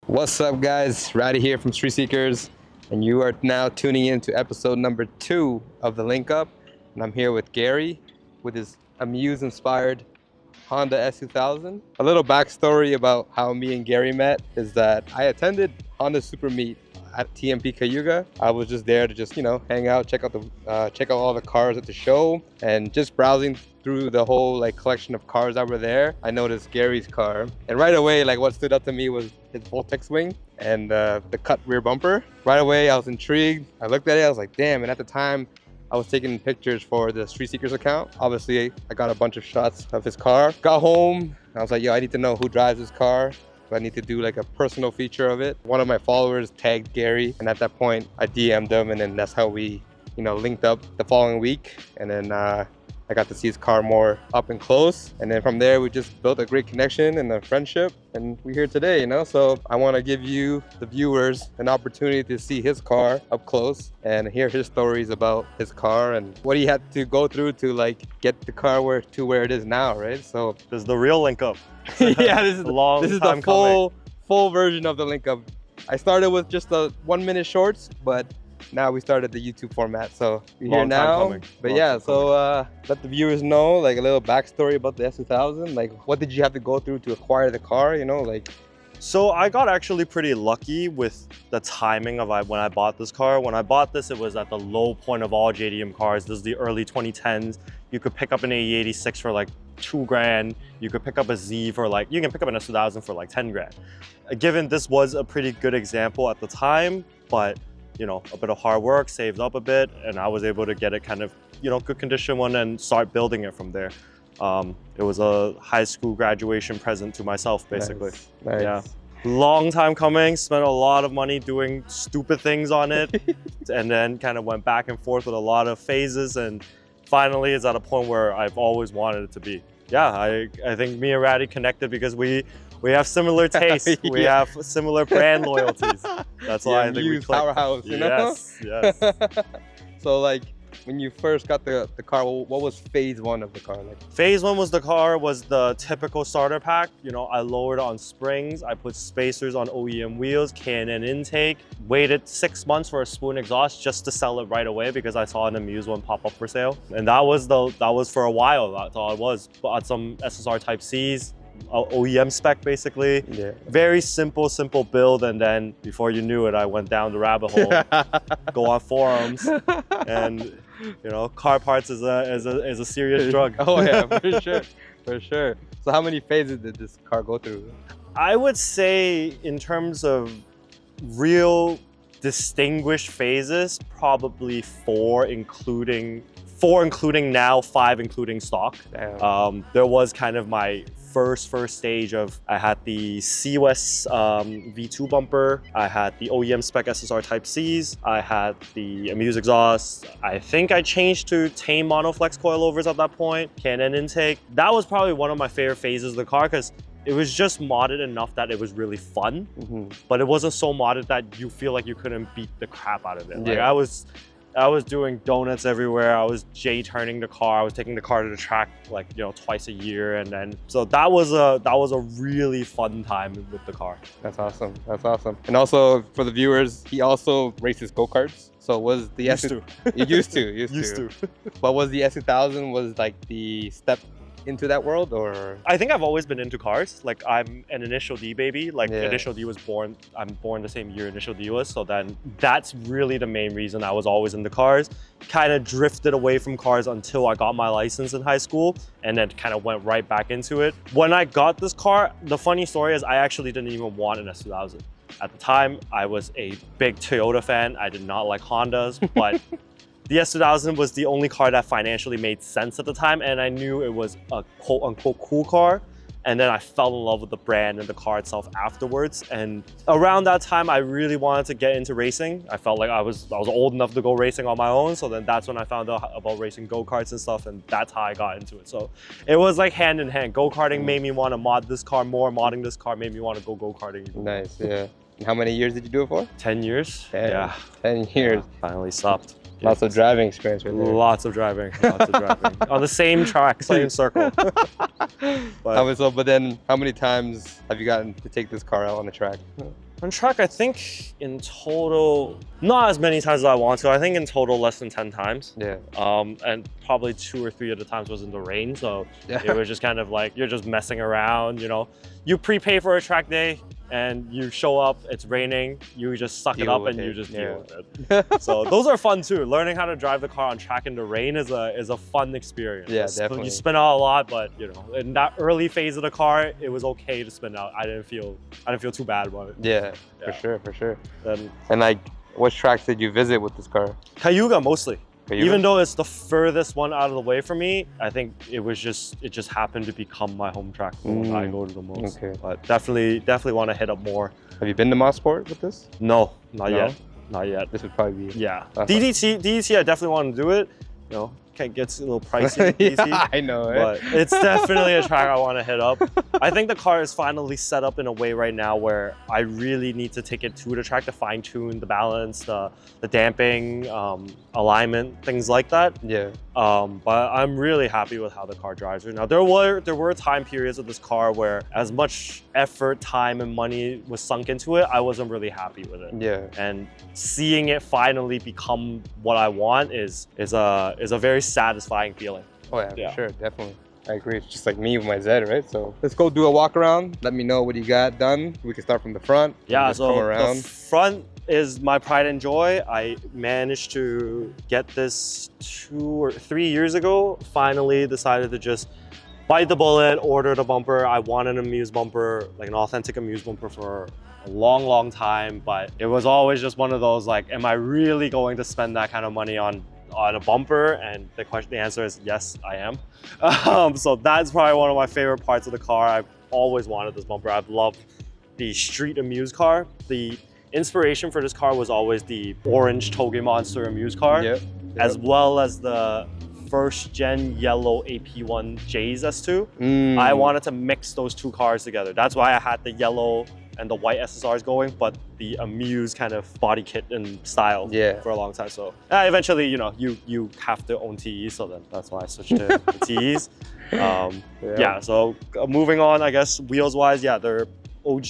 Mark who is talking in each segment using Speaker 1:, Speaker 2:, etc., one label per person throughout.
Speaker 1: What's up, guys? Ratty here from Street Seekers, and you are now tuning in to episode number 2 of the Link Up. And I'm here with Gary with his Amuse-inspired Honda S2000. A little backstory about how me and Gary met is that I attended Honda Super Meet at TMP Cayuga. I was just there to just, hang out, check out all the cars at the show, and just browsing through the whole collection of cars that were there. I noticed Gary's car, and right away, what stood up to me was his Voltex wing and the cut rear bumper. Right away, I was intrigued. I looked at it, I was like, damn. And at the time, I was taking pictures for the Street Seekers account. Obviously, I got a bunch of shots of his car. Got home, I was like, yo, I need to know who drives this car. So I need to do a personal feature of it. One of my followers tagged Gary, and at that point, I DM'd him, and then that's how we, linked up the following week. And then I got to see his car more up and close. And then from there, we just built a great connection and a friendship. And we're here today, So I want to give you, the viewers, an opportunity to see his car up close and hear his stories about his car and what he had to go through to get the car to where it is now, right? So
Speaker 2: this is the real Link Up.
Speaker 1: Yeah, this is the full version of the Link Up. I started with just the 1-minute shorts, but now we started the YouTube format, so we're here now. But yeah, so let the viewers know a little backstory about the S2000. What did you have to go through to acquire the car?
Speaker 2: So I got actually pretty lucky with the timing of when I bought this car. When I bought this, it was at the low point of all JDM cars. This is the early 2010s. You could pick up an AE86 for $2 grand. You could pick up a Z for you can pick up an S2000 for 10 grand. Given this was a pretty good example at the time, but a bit of hard work, saved up a bit, and I was able to get it kind of, good condition one and start building it from there. It was a high school graduation present to myself, basically.
Speaker 1: Nice.
Speaker 2: Yeah. Long time coming, spent a lot of money doing stupid things on it, and then kind of went back and forth with a lot of phases, and finally it's at a point where I've always wanted it to be. Yeah, I think me and Ratty connected because we have similar tastes. Yeah. We have similar brand loyalties. That's why I think we clicked.
Speaker 1: Powerhouse,
Speaker 2: Yes, yes.
Speaker 1: So when you first got the car, what was phase 1 of the car like?
Speaker 2: Phase 1 was the typical starter pack. I lowered on springs. I put spacers on OEM wheels, K&N intake. Waited 6 months for a spoon exhaust just to sell it right away because I saw an Amuse one pop up for sale. And that was for a while. That's all it was. Bought some SSR Type Cs. OEM spec, basically. Yeah. Very simple build, and then before you knew it, I went down the rabbit hole. Go on forums, and car parts is a serious drug.
Speaker 1: Oh yeah, for sure. So how many phases did this car go through?
Speaker 2: I would say in terms of real distinguished phases, probably 4 including now, 5 including stock. There was kind of my first stage of, I had the C-West V2 bumper, I had the OEM spec SSR Type Cs, I had the Amuse exhaust. I think I changed to tame monoflex coilovers at that point, K&N intake. That was probably one of my favorite phases of the car because it was just modded enough that it was really fun, but it wasn't so modded that you feel like you couldn't beat the crap out of it.
Speaker 1: Yeah.
Speaker 2: I was doing donuts everywhere. I was J-turning the car. I was taking the car to the track twice a year, and then so that was a really fun time with the car.
Speaker 1: That's awesome. That's awesome. And also for the viewers, he also races go-karts. So was the
Speaker 2: used to.
Speaker 1: Used to. But was the S2000 was the step into that world, or?
Speaker 2: I think I've always been into cars. I'm an Initial D baby. Initial D was born, I'm born the same year Initial D was. So then that's really the main reason I was always into cars. Kind of drifted away from cars until I got my license in high school, and then kind of went right back into it. When I got this car, the funny story is I actually didn't even want an S2000. At the time, I was a big Toyota fan. I did not like Hondas, but the S2000 was the only car that financially made sense at the time, and I knew it was a quote-unquote cool car. And then I fell in love with the brand and the car itself afterwards. And around that time, I really wanted to get into racing. I felt like I was old enough to go racing on my own. So then that's when I found out about racing go-karts and stuff, and that's how I got into it. So it was hand in hand. Go-karting made me want to mod this car more. Modding this car made me want to go go-karting.
Speaker 1: Nice, yeah. And how many years did you do it for?
Speaker 2: 10 years.
Speaker 1: 10,
Speaker 2: yeah.
Speaker 1: 10 years.
Speaker 2: Yeah, finally stopped.
Speaker 1: Lots of driving experience right there.
Speaker 2: Lots of driving. On the same track, same circle.
Speaker 1: But then how many times have you gotten to take this car out on the track?
Speaker 2: On track, I think in total, not as many times as I want to. I think in total less than 10 times.
Speaker 1: Yeah.
Speaker 2: And probably 2 or 3 of the times was in the rain. So
Speaker 1: Yeah.
Speaker 2: it was just kind of like, you're just messing around, you know. You prepay for a track day and you show up, it's raining, you just suck it up and you just deal with it. So those are fun too. Learning how to drive the car on track in the rain is a fun experience.
Speaker 1: Yeah, definitely.
Speaker 2: You spin out a lot, but you know, in that early phase of the car, it was okay to spin out. I didn't feel too bad about it.
Speaker 1: Yeah, for sure.
Speaker 2: Then,
Speaker 1: and like, what tracks did you visit with this car?
Speaker 2: Cayuga mostly.
Speaker 1: Cayuga?
Speaker 2: Even though it's the furthest one out of the way for me, I think it just happened to become my home track, the one I go to the most.
Speaker 1: Okay.
Speaker 2: But definitely want to hit up more.
Speaker 1: Have you been to Mosport with this?
Speaker 2: No, not yet. Not yet.
Speaker 1: This would probably be.
Speaker 2: Yeah. DDT, I definitely want to do it. You know, gets a little pricey.
Speaker 1: Yeah, I know,
Speaker 2: but it's definitely a track I want to hit up. I think the car is finally set up in a way right now where I really need to take it to the track to fine tune the balance, the damping, alignment, things like that.
Speaker 1: Yeah.
Speaker 2: But I'm really happy with how the car drives right now. There were time periods of this car where as much effort, time, and money was sunk into it, I wasn't really happy with it.
Speaker 1: Yeah.
Speaker 2: And seeing it finally become what I want is a very satisfying feeling.
Speaker 1: Oh yeah, for sure, definitely. I agree. It's just like me with my Z, right? So let's go do a walk around. Let me know what you got done. We can start from the front.
Speaker 2: Yeah, so the front is my pride and joy. I managed to get this 2 or 3 years ago. Finally decided to just bite the bullet, order the bumper. I wanted an Amuse bumper, like an authentic Amuse bumper for a long time, but it was always just one of those like, am I really going to spend that kind of money on a bumper? And the answer is yes, I am. So that's probably one of my favorite parts of the car. I've always wanted this bumper. I've loved the street Amuse car. The inspiration for this car was always the orange Toge Monster Amuse car, as well as the first gen yellow AP1 J's S2. I wanted to mix those two cars together. That's why I had the yellow and the white SSRs going, but the Amuse kind of body kit and style for a long time. So eventually, you know, you have to own TEs, so then that's why I switched to the TEs. Yeah, so moving on, I guess, wheels-wise, yeah, they're OG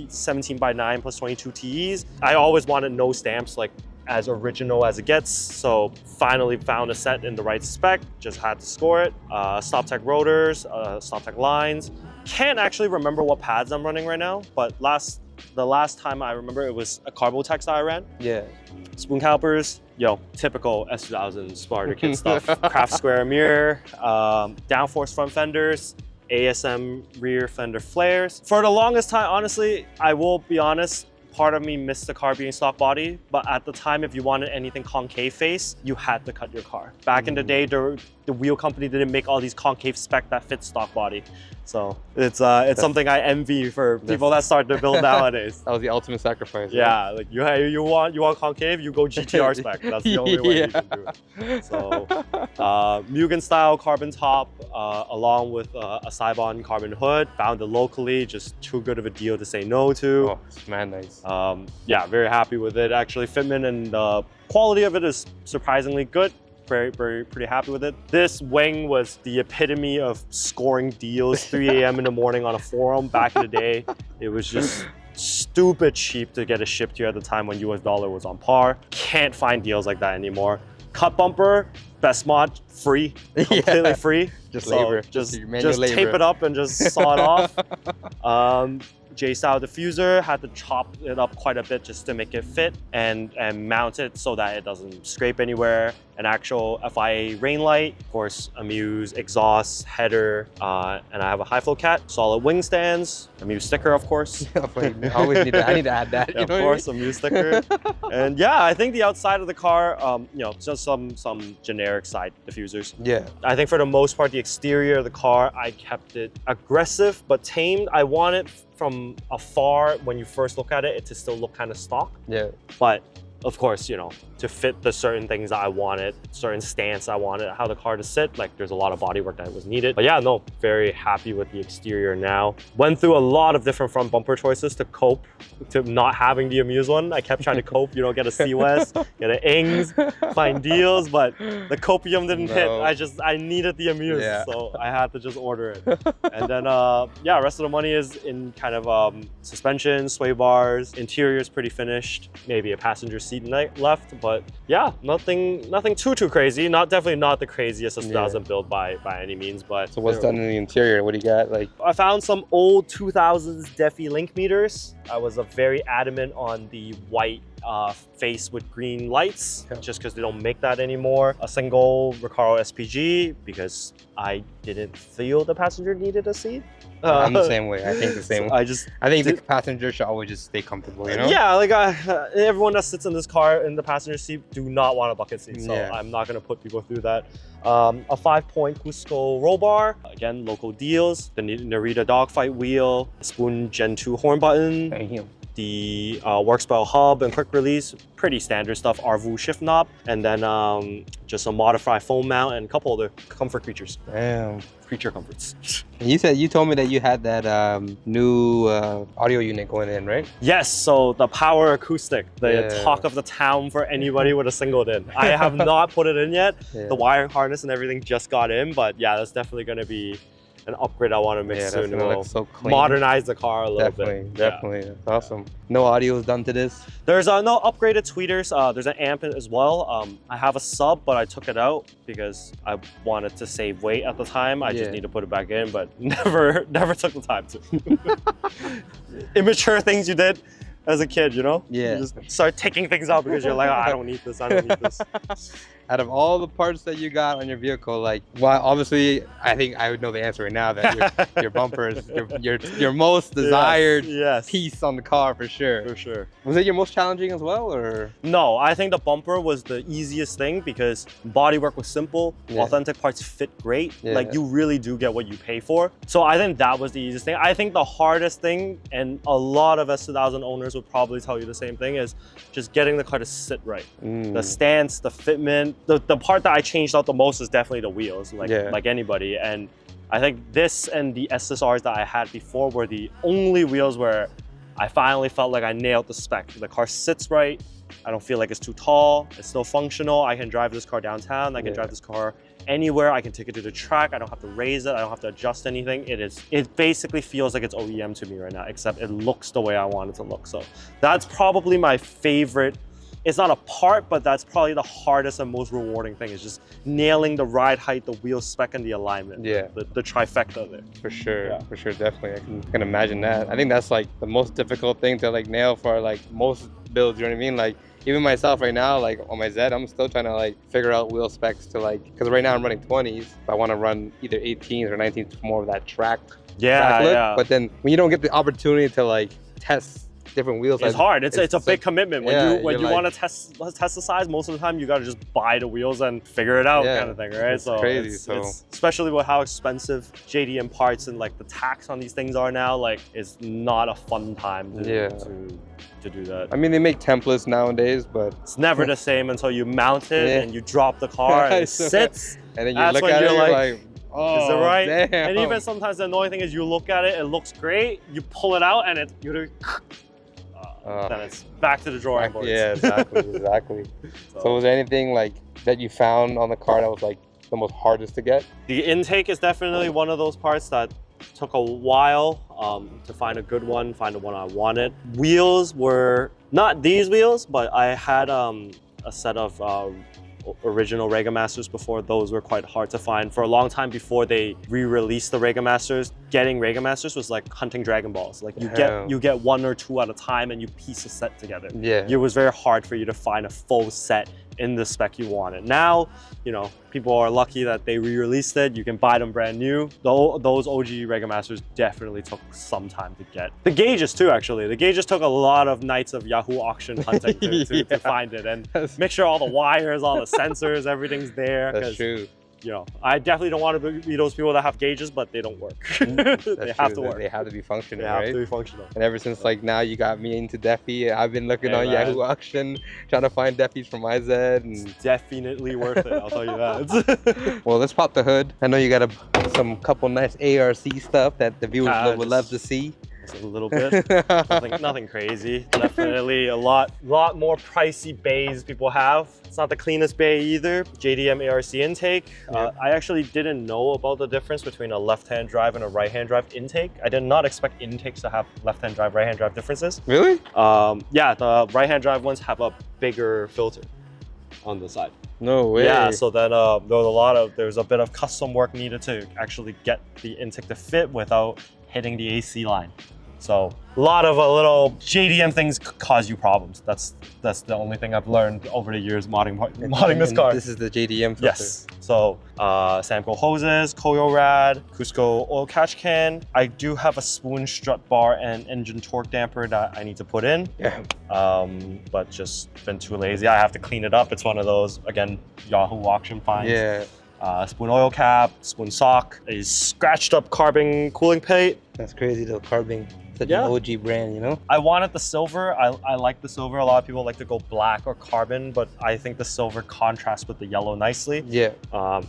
Speaker 2: 17x9 plus 22 TEs. I always wanted no stamps, like as original as it gets. So finally found a set in the right spec, just had to score it. StopTech rotors, StopTech lines. Can't actually remember what pads I'm running right now, but the last time I remember it was a Carbotex that I ran. Yeah. Spoon calipers, typical S2000 starter kit stuff. Craft square mirror, downforce front fenders, ASM rear fender flares. For the longest time, honestly, I will be honest, part of me missed the car being stock body, but at the time, if you wanted anything concave face, you had to cut your car. Back in the day, the wheel company didn't make all these concave spec that fit stock body. So it's something I envy for people that start to build nowadays.
Speaker 1: That was the ultimate sacrifice.
Speaker 2: Yeah, like you want concave, you go GTR spec. That's the only way you can do it. So Mugen style carbon top, along with a Cybon carbon hood. Found it locally, just too good of a deal to say no to.
Speaker 1: Oh, it's man nice.
Speaker 2: Yeah, very happy with it. Actually, fitment and the quality of it is surprisingly good. Pretty happy with it. This wing was the epitome of scoring deals 3 a.m. in the morning on a forum. Back in the day, it was just stupid cheap to get it shipped here at the time when US dollar was on par. Can't find deals like that anymore. Cut bumper, best mod, free, completely free.
Speaker 1: Just
Speaker 2: so
Speaker 1: labor.
Speaker 2: Just tape it up and just saw it off. J-style diffuser, had to chop it up quite a bit just to make it fit and mount it so that it doesn't scrape anywhere. An actual FIA rain light, of course, Amuse, exhaust, header, and I have a high flow cat, solid wing stands, Amuse sticker, of course.
Speaker 1: I need to add that.
Speaker 2: Yeah, of course, Amuse sticker. And yeah, I think the outside of the car, just some generic side diffusers.
Speaker 1: Yeah.
Speaker 2: I think for the most part, the exterior of the car, I kept it aggressive but tamed. I want it from afar, when you first look at it, to still look kind of stock.
Speaker 1: Yeah.
Speaker 2: But of course, you know, to fit the certain things that I wanted, certain stance I wanted, how the car to sit, like there's a lot of bodywork that was needed. But yeah, no, very happy with the exterior now. Went through a lot of different front bumper choices to cope to not having the Amuse one. I kept trying to cope, you know, get a C-West, get an Ings, find deals, but the copium didn't hit. I needed the Amuse, so I had to just order it. And then, yeah, rest of the money is in kind of suspension, sway bars, interior is pretty finished, maybe a passenger seat left, but yeah, nothing too crazy. Definitely not the craziest S2000 build by any means, but.
Speaker 1: So what's done in the interior? What do you got? Like,
Speaker 2: I found some old 2000s Defi link meters. I was very adamant on the white face with green lights, just because they don't make that anymore. A single Recaro SPG, because I didn't feel the passenger needed a seat.
Speaker 1: I'm the same way. I think the same way. I think the passenger should always just stay comfortable, you know?
Speaker 2: Yeah, like everyone that sits in this car in the passenger seat do not want a bucket seat, so I'm not gonna put people through that. A 5-point Cusco roll bar, again, local deals. The Narita dogfight wheel, Spoon Gen 2 horn button. The Workspell hub and quick release, pretty standard stuff. Arvu shift knob, and then just a modified foam mount and a couple other comfort creatures.
Speaker 1: Damn.
Speaker 2: Creature comforts.
Speaker 1: You told me that you had that new audio unit going in, right?
Speaker 2: Yes, so the power acoustic, the talk of the town for anybody with a single in. I have not put it in yet. The wiring harness and everything just got in, but yeah, that's definitely going to be an upgrade I want to make soon. We'll
Speaker 1: so
Speaker 2: modernize the car a little bit.
Speaker 1: Definitely, that's awesome. No audio is done to this?
Speaker 2: There's no upgraded tweeters. There's an amp as well. I have a sub, but I took it out because I wanted to save weight at the time. I just need to put it back in, but never took the time to. Immature things you did as a kid, you know?
Speaker 1: Yeah.
Speaker 2: You just start taking things out because you're like, oh, I don't need this, I don't need this.
Speaker 1: Out of all the parts that you got on your vehicle, like, well, obviously, I think I would know the answer right now that your bumper is your most desired piece on the car for sure.
Speaker 2: For sure.
Speaker 1: Was it your most challenging as well, or?
Speaker 2: No, I think the bumper was the easiest thing because bodywork was simple, authentic parts fit great. Like, you really do get what you pay for. So I think that was the easiest thing. I think the hardest thing, and a lot of S2000 owners would probably tell you the same thing, is just getting the car to sit right. The stance, the fitment. The part that I changed out the most is definitely the wheels, like anybody. And I think this and the SSRs that I had before were the only wheels where I finally felt like I nailed the spec. The car sits right. I don't feel like it's too tall. It's still functional. I can drive this car downtown. I can drive this car anywhere. I can take it to the track. I don't have to raise it. I don't have to adjust anything. It basically feels like it's OEM to me right now, except it looks the way I want it to look. So that's probably my favorite. It's not a part, but that's probably the hardest and most rewarding thing, is just nailing the ride height, the wheel spec, and the alignment. The trifecta there.
Speaker 1: For sure, for sure, definitely. I can imagine that. I think that's like the most difficult thing to like nail for like most builds, you know what I mean? Like, even myself right now, like on my Z, I'm still trying to like figure out wheel specs to like, because right now I'm running 20s, but I want to run either 18s or 19s for more of that track look. But then when you don't get the opportunity to like test different wheels,
Speaker 2: it's hard. It's a big commitment. When you want to test the size, most of the time you got to just buy the wheels and figure it out, kind of thing, right?
Speaker 1: It's crazy.
Speaker 2: It's especially with how expensive JDM parts and like the tax on these things are now. Like, it's not a fun time to do that.
Speaker 1: I mean, they make templates nowadays, but
Speaker 2: it's never the same until you mount it and you drop the car and it sits.
Speaker 1: And then you look at it, you're like, oh,
Speaker 2: is it right?
Speaker 1: Damn.
Speaker 2: And even sometimes the annoying thing is you look at it, it looks great, you pull it out, and then it's back to the drawing board.
Speaker 1: Yeah, exactly. So was there anything like that you found on the car that was like the most hardest to get?
Speaker 2: The intake is definitely one of those parts that took a while to find a good one, find the one I wanted. Wheels were not these wheels, but I had a set of original Rega Masters before. Those were quite hard to find. For a long time before they re-released the Rega Masters, getting Rega Masters was like hunting Dragon Balls. Like you get one or two at a time and you piece a set together. It was very hard for you to find a full set in the spec you wanted. Now, you know, people are lucky that they re-released it. You can buy them brand new. Those OG Rega Masters definitely took some time to get. The gauges too, actually. The gauges took a lot of nights of Yahoo auction hunting to find it and make sure all the wires, all the sensors, everything's there.
Speaker 1: That's true.
Speaker 2: you know, I definitely don't want to be those people that have gauges, but they don't work. They have to work.
Speaker 1: They have to be functional,
Speaker 2: They have
Speaker 1: right?
Speaker 2: to be functional.
Speaker 1: And ever since like now you got me into Defi, I've been looking on Yahoo Auction, trying to find Defis for my Z. And
Speaker 2: it's definitely worth it, I'll tell you that.
Speaker 1: Well, let's pop the hood. I know you got some couple nice ARC stuff that the viewers would love to see.
Speaker 2: A little bit, nothing crazy. Definitely a lot more pricey bays people have. It's not the cleanest bay either. JDM ARC intake. I actually didn't know about the difference between a left-hand drive and a right-hand drive intake. I did not expect intakes to have left-hand drive, right-hand drive differences.
Speaker 1: Really?
Speaker 2: Yeah, the right-hand drive ones have a bigger filter on the side.
Speaker 1: No way.
Speaker 2: Yeah, so then there's a bit of custom work needed to actually get the intake to fit without hitting the AC line. So a lot of little JDM things cause you problems. That's the only thing I've learned over the years modding this car.
Speaker 1: This is the JDM filter.
Speaker 2: Yes. So Samco hoses, Koyo rad, Cusco oil catch can. I do have a spoon strut bar and engine torque damper that I need to put in.
Speaker 1: Yeah.
Speaker 2: But just been too lazy. I have to clean it up. It's one of those, again, Yahoo Auction finds.
Speaker 1: Yeah.
Speaker 2: Spoon oil cap, spoon sock, a scratched up carbon cooling plate.
Speaker 1: That's crazy though, carbon. Such an OG brand, you know?
Speaker 2: I wanted the silver. I like the silver. A lot of people like to go black or carbon, but I think the silver contrasts with the yellow nicely.
Speaker 1: Yeah.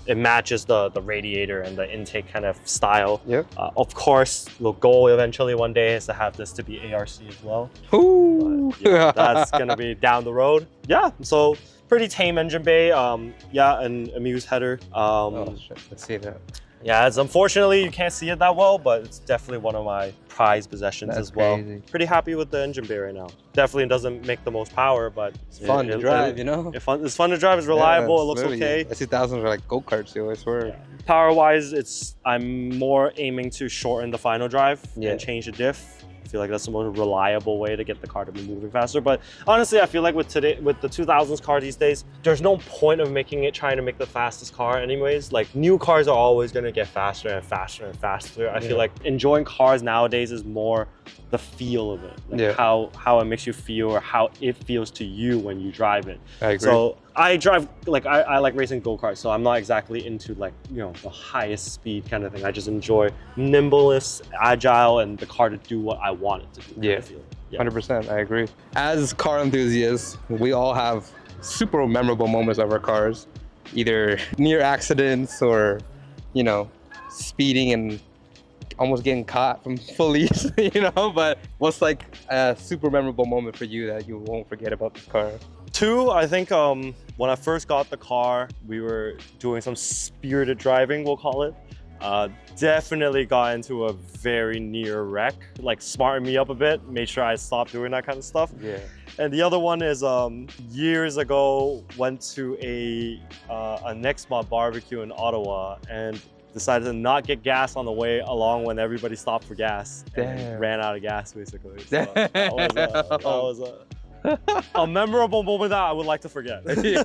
Speaker 2: It matches the radiator and the intake kind of style.
Speaker 1: Yeah.
Speaker 2: Of course, the goal eventually one day is to have this to be ARC as well.
Speaker 1: Ooh.
Speaker 2: But, yeah, that's gonna be down the road. Yeah, so pretty tame engine bay. Yeah, and Amuse header.
Speaker 1: Oh, shit. Let's see that.
Speaker 2: Yeah, it's unfortunately you can't see it that well, but it's definitely one of my prized possessions as well.
Speaker 1: Crazy.
Speaker 2: Pretty happy with the engine bay right now. Definitely doesn't make the most power, but
Speaker 1: it's fun to drive, you know?
Speaker 2: It's fun to drive, it's reliable, it looks okay.
Speaker 1: S2000s are like go-karts, yo, I swear.
Speaker 2: Yeah. Power-wise, I'm more aiming to shorten the final drive and change the diff. I feel like that's the most reliable way to get the car to be moving faster. But honestly, I feel like with the 2000s car these days, there's no point of trying to make the fastest car anyways. Like new cars are always gonna get faster and faster and faster. I feel like enjoying cars nowadays is more the feel of it, like how it makes you feel or how it feels to you when you drive it.
Speaker 1: I agree.
Speaker 2: So I drive, like I like racing go-karts, so I'm not exactly into like, you know, the highest speed kind of thing. I just enjoy nimbleness, agile, and the car to do what I want it to do.
Speaker 1: Yeah, 100%, I agree. As car enthusiasts, we all have super memorable moments of our cars, either near accidents or, you know, speeding and almost getting caught from police, you know? But what's like a super memorable moment for you that you won't forget about this car?
Speaker 2: Two, I think when I first got the car, we were doing some spirited driving, we'll call it. Definitely got into a very near wreck, like smartened me up a bit, made sure I stopped doing that kind of stuff.
Speaker 1: Yeah.
Speaker 2: And the other one is years ago, went to a Nextmod barbecue in Ottawa and decided to not get gas on the way along when everybody stopped for gas. And ran out of gas basically. So that was a memorable moment that I would like to forget.
Speaker 1: What you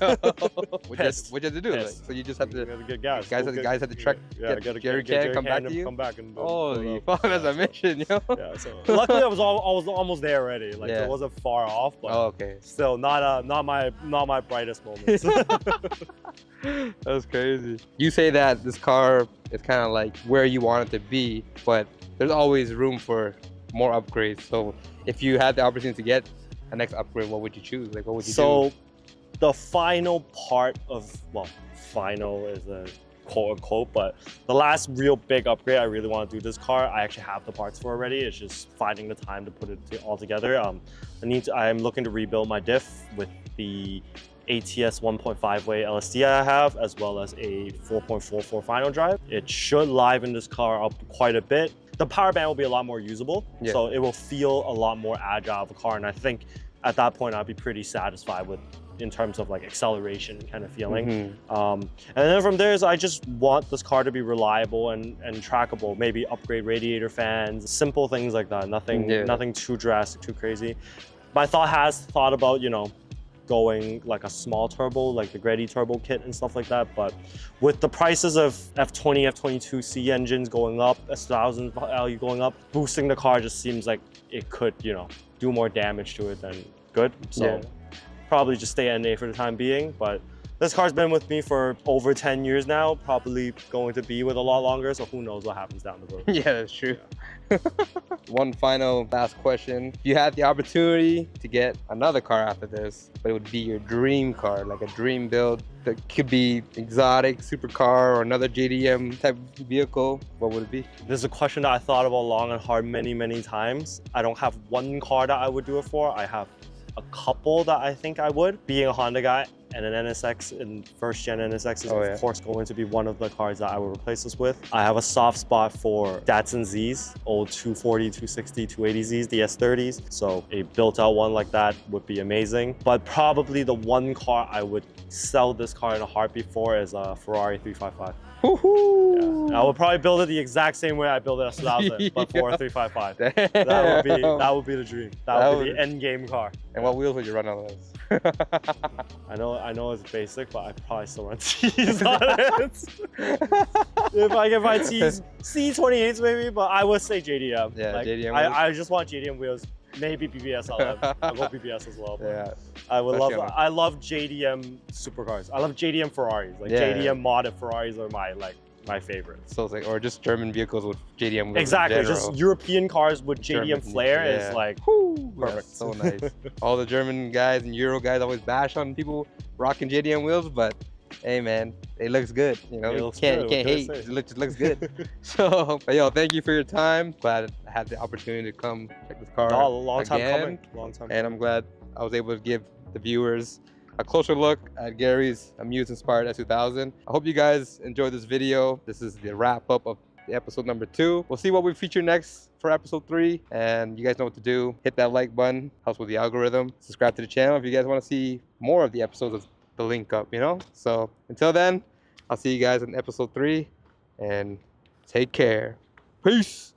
Speaker 1: had to do? Like, so you just had to
Speaker 2: get gas.
Speaker 1: Guys had to trek. Get Jerry can come back to you.
Speaker 2: Come back and
Speaker 1: holy fuck, that's a mission, yo.
Speaker 2: Yeah. So luckily, I was almost there already. Like it wasn't far off, but still not my brightest moments.
Speaker 1: That's crazy. You say that this car is kind of like where you want it to be, but there's always room for more upgrades. So if you had the opportunity to get a next upgrade, what would you choose? Like, what would you do?
Speaker 2: So the final part of, well, final is a quote unquote, but the last real big upgrade I really want to do this car, I actually have the parts for already. It's just finding the time to put it all together. I'm looking to rebuild my diff with the ATS 1.5 way LSD I have, as well as a 4.44 final drive. It should liven this car up quite a bit. The power band will be a lot more usable, so it will feel a lot more agile of a car, and I think at that point I'll be pretty satisfied with in terms of like acceleration kind of feeling. And then from there is I just want this car to be reliable and trackable, maybe upgrade radiator fans, simple things like that, nothing too drastic, too crazy. My thought about, you know, going like a small turbo, like the Greddy turbo kit and stuff like that. But with the prices of F20, F22C engines going up, S2000 value going up, boosting the car just seems like it could, you know, do more damage to it than good. So probably just stay NA for the time being. But This car's been with me for over 10 years now, probably going to be with a lot longer, so who knows what happens down the road.
Speaker 1: Yeah, that's true. One final last question. If you had the opportunity to get another car after this, but it would be your dream car, like a dream build that could be exotic, supercar, or another JDM type vehicle, what would it be?
Speaker 2: This is a question that I thought about long and hard many times. I don't have one car that I would do it for. I have a couple that I think I would. Being a Honda guy, and an NSX and first gen NSX is of course going to be one of the cars that I will replace this with. I have a soft spot for Datsun Zs, old 240, 260, 280Zs, the S30s. So a built out one like that would be amazing. But probably the one car I would sell this car in a heartbeat for is a Ferrari 355. Yeah. I would probably build it the exact same way I build it S2000, but for a 355. That would be the dream. That would be the end game car.
Speaker 1: And what wheels would you run on this?
Speaker 2: I know it's basic, but I probably still run T's on it. If I can buy T's, C28s maybe, but I would say JDM.
Speaker 1: Yeah,
Speaker 2: like,
Speaker 1: JDM wheels.
Speaker 2: I just want JDM wheels. Maybe BBS. I'll go BBS as well.
Speaker 1: Yeah.
Speaker 2: I love JDM supercars. I love JDM Ferraris. Like JDM modded Ferraris are my favorites.
Speaker 1: So it's like, or just German vehicles with JDM wheels.
Speaker 2: Exactly. Just European cars with JDM flair is like perfect.
Speaker 1: So nice. All the German guys and Euro guys always bash on people rocking JDM wheels, but hey man, it looks good. You know, you can't hate. It looks good. So, but yo, thank you for your time. Glad I had the opportunity to come check this car
Speaker 2: long time
Speaker 1: again.
Speaker 2: coming. Long time.
Speaker 1: And I'm glad I was able to give the viewers a closer look at Gary's Amuse-inspired S2000. I hope you guys enjoyed this video. This is the wrap up of the episode number 2. We'll see what we feature next for episode 3. And you guys know what to do. Hit that like button, helps with the algorithm. Subscribe to the channel if you guys want to see more of the episodes of the link up, you know? So until then, I'll see you guys in episode 3 and take care. Peace.